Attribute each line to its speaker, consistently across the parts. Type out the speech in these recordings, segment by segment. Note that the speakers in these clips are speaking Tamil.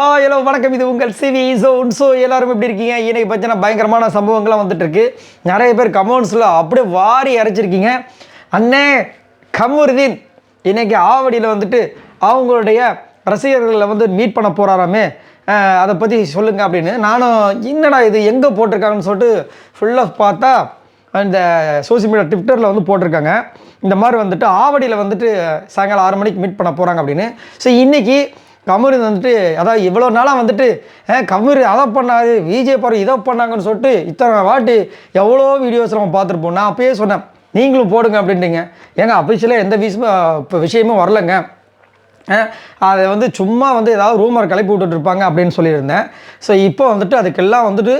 Speaker 1: ஹாய் ஹலோ வணக்கம், இது உங்கள் சிவி ஜோன். ஸோ எல்லோரும் எப்படி இருக்கீங்க? இன்றைக்கி பார்த்தீங்கன்னா பயங்கரமான சம்பவங்கள்லாம் வந்துட்டுருக்கு. நிறைய பேர் கமெண்ட்ஸில் அப்படியே வாரி அரைச்சிருக்கீங்க. அண்ணே கமருதீன் இன்றைக்கி ஆவடியில் வந்துட்டு அவங்களுடைய ரசிகர்களை வந்து மீட் பண்ண போகிறாராமே, அதை பற்றி சொல்லுங்கள் அப்படின்னு. நானும் என்னடா இது எங்கே போட்டிருக்காங்கன்னு சொல்லிட்டு ஃபுல்லாக பார்த்தா இந்த சோசியல் மீடியா ட்விட்டரில் வந்து போட்டிருக்காங்க. இந்த மாதிரி வந்துட்டு ஆவடியில் வந்துட்டு சாயங்காலம் 6 மணிக்கு மீட் பண்ண போகிறாங்க அப்படின்னு. ஸோ இன்றைக்கி கமருதீன் வந்துட்டு, அதாவது இவ்வளோ நாளாக வந்துட்டு கமரு அதை பண்ணாரு, விஜய் பாரு இதை பண்ணாங்கன்னு சொல்லிட்டு இத்தனை வாட்டி எவ்வளோ வீடியோஸ் நம்ம பார்த்துருப்போம். நான் அப்பயே சொன்னேன் நீங்களும் போடுங்க அப்படின்ட்டிங்க. ஏங்க அஃபிஷியலாக எந்த விஷயமும் வரலைங்க, அதை வந்து சும்மா வந்து ஏதாவது ரூமர் கிளப்பி விட்டுட்ருப்பாங்க அப்படின்னு சொல்லியிருந்தேன். ஸோ இப்போ வந்துட்டு அதுக்கெல்லாம் வந்துட்டு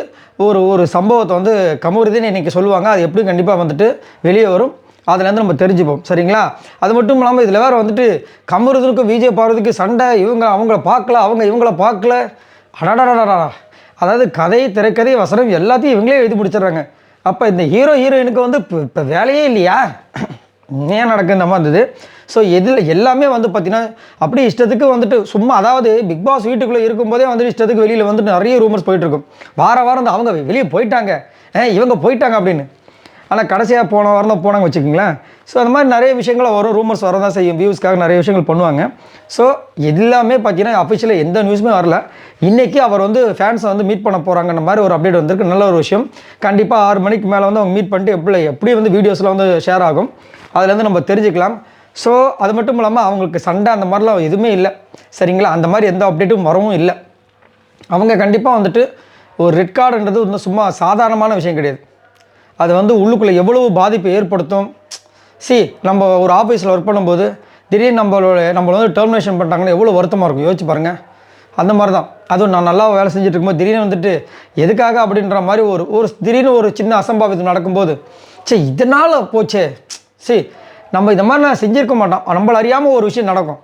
Speaker 1: ஒரு சம்பவத்தை வந்து கமருதீன் இன்றைக்கி சொல்லுவாங்க. அது எப்படி கண்டிப்பாக வந்துட்டு வெளியே வரும், அதுலேருந்து நம்ம தெரிஞ்சுப்போம். சரிங்களா? அது மட்டும் இல்லாமல் இதில் வேறு வந்துட்டு கமருதீனுக்கும் விஜய் பார்வதிக்கு சண்டை, அவங்கள பார்க்கல, அவங்க இவங்கள பார்க்கல. அடாடாடாடா, அதாவது கதை, திரைக்கதை, வசனம் எல்லாத்தையும் இவங்களே எழுதி முடிச்சிடுறாங்க. அப்போ இந்த ஹீரோயினுக்கு வந்து இப்போ வேலையே இல்லையா? ஏன் நடக்குது இந்த மாதிரி இருந்தது. ஸோ இதில் எல்லாமே வந்து பார்த்திங்கன்னா அப்படியே இஷ்டத்துக்கு வந்துட்டு சும்மா, அதாவது பிக் பாஸ் வீட்டுக்குள்ளே இருக்கும்போதே வந்துட்டு இஷ்டத்துக்கு வெளியில் வந்துட்டு நிறைய ரூமர்ஸ் போயிட்டுருக்கும். வாரம் அவங்க வெளியே போயிட்டாங்க, இவங்க போயிட்டாங்க அப்படின்னு. ஆனால் கடைசியாக போன வாரம் தான் போனாங்க வச்சுக்கிங்களேன். ஸோ அந்த மாதிரி நிறைய விஷயங்கள் வரும், ரூமர்ஸ் வர தான் செய்யும், வியூஸ்க்காக நிறைய விஷயங்கள் பண்ணுவாங்க. ஸோ எல்லாமே பார்த்தீங்கன்னா அஃபிஷியலாக எந்த நியூஸுமே வரல. இன்றைக்கி அவர் வந்து ஃபேன்ஸை வந்து மீட் பண்ண போகிறாங்கன்ற மாதிரி ஒரு அப்டேட் வந்திருக்கு. நல்ல ஒரு விஷயம். கண்டிப்பாக 6 மணிக்கு மேலே வந்து அவங்க மீட் பண்ணிட்டு எப்படி வந்து வீடியோஸில் வந்து ஷேர் ஆகும், அதுலேருந்து நம்ம தெரிஞ்சுக்கலாம். ஸோ அது மட்டும் இல்லாமல் அவங்களுக்கு சண்டை அந்த மாதிரிலாம் எதுவுமே இல்லை. சரிங்களா? அந்த மாதிரி எந்த அப்டேட்டும் வரவும் இல்லை. அவங்க கண்டிப்பாக வந்துட்டு ஒரு ரெட் கார்டுன்றது வந்து சும்மா சாதாரணமான விஷயம் கிடையாது. அது வந்து உள்ளுக்குள்ளே எவ்வளவு பாதிப்பை ஏற்படுத்தும். நம்ம ஒரு ஆஃபீஸில் ஒர்க் பண்ணும்போது திடீர்னு நம்மளை வந்து டெர்மினேஷன் பண்ணிட்டாங்கன்னா எவ்வளோ வருத்தமாக இருக்கும், யோசிச்சு பாருங்கள். அந்த மாதிரி தான் அதுவும் நான் நல்லா வேலை செஞ்சுட்டு இருக்கும்போது திடீர்னு வந்துட்டு எதுக்காக அப்படின்ற மாதிரி ஒரு திடீர்னு ஒரு சின்ன அசம்பாவிதம் நடக்கும்போது இதனால் போச்சே, நம்ம இந்த மாதிரி நான் செஞ்சுருக்க மாட்டோம், நம்மள அறியாமல் ஒரு விஷயம் நடக்கும்,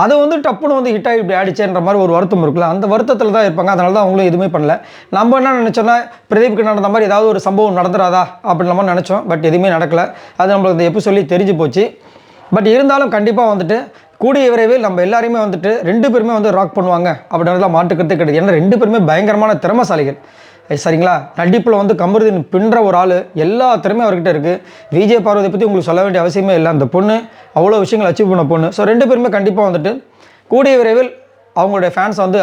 Speaker 1: அது வந்து டப்புன்னு வந்து ஹிட் ஆகி இப்படி ஆடிச்சேன்ற மாதிரி ஒரு வருத்தம் இருக்குல்ல, அந்த வருத்தத்தில் தான் இருப்பாங்க. அதனால தான் அவங்களும் எதுவுமே பண்ணல. நம்ம என்ன நினச்சோன்னா பிரதீப்க்கு நடந்த மாதிரி ஏதாவது ஒரு சம்பவம் நடந்துடாதா அப்படின்ற மாதிரி நினச்சோம். பட் எதுவுமே நடக்கலை. அது நம்மளுக்கு எப்போ சொல்லி தெரிஞ்சு போச்சு. பட் இருந்தாலும் கண்டிப்பாக வந்துட்டு கூடிய விரைவில் நம்ம எல்லாருமே வந்துட்டு 2 பேருமே வந்து ராக் பண்ணுவாங்க அப்படின்றதுலாம் மாட்டுக்கிறதே கிடையாது. ஏன்னா 2 பேருமே பயங்கரமான திறமைசாலிகள். சரிங்களா? நடிப்பில் வந்து கமருதீன் பின்னுற ஒரு ஆள், எல்லா திறமையும் அவர்கிட்ட இருக்குது. விஜய் பார்வதி பற்றி உங்களுக்கு சொல்ல வேண்டிய அவசியமே இல்லை. அந்த பொண்ணு அவ்வளோ விஷயங்கள் அச்சீவ் பண்ண பொண்ணு. ஸோ 2 பேருமே கண்டிப்பாக வந்துட்டு கூடிய விரைவில் அவங்களுடைய ஃபேன்ஸை வந்து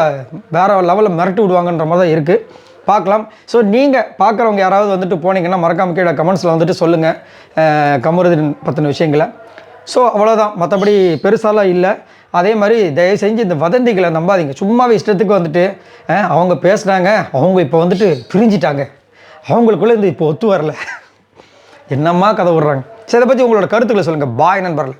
Speaker 1: வேறு லெவலில் மிரட்டி விடுவாங்கன்ற மாதிரி தான் இருக்குது. பார்க்கலாம். ஸோ நீங்கள் பார்க்குறவங்க யாராவது வந்துட்டு போனீங்கன்னா மறக்காம கீழே கமெண்ட்ஸில் வந்துட்டு சொல்லுங்கள் கமருதீன் பற்றின விஷயங்களை. ஸோ அவ்வளோதான், மற்றபடி பெருசாலாம் இல்லை. அதே மாதிரி தயவு செஞ்சு இந்த வதந்திகளை நம்பாதீங்க. சும்மாவே இஷ்டத்துக்கு வந்துட்டு அவங்க பேசுகிறாங்க, அவங்க இப்போ வந்துட்டு பிரிஞ்சிட்டாங்க, அவங்களுக்குள்ளே இந்த இப்போ ஒத்து வரல, என்னம்மா கதை விடுறாங்க. சரி, இதை பற்றி உங்களோட கருத்துக்களை சொல்லுங்கள். பாய் நண்பர்கள்.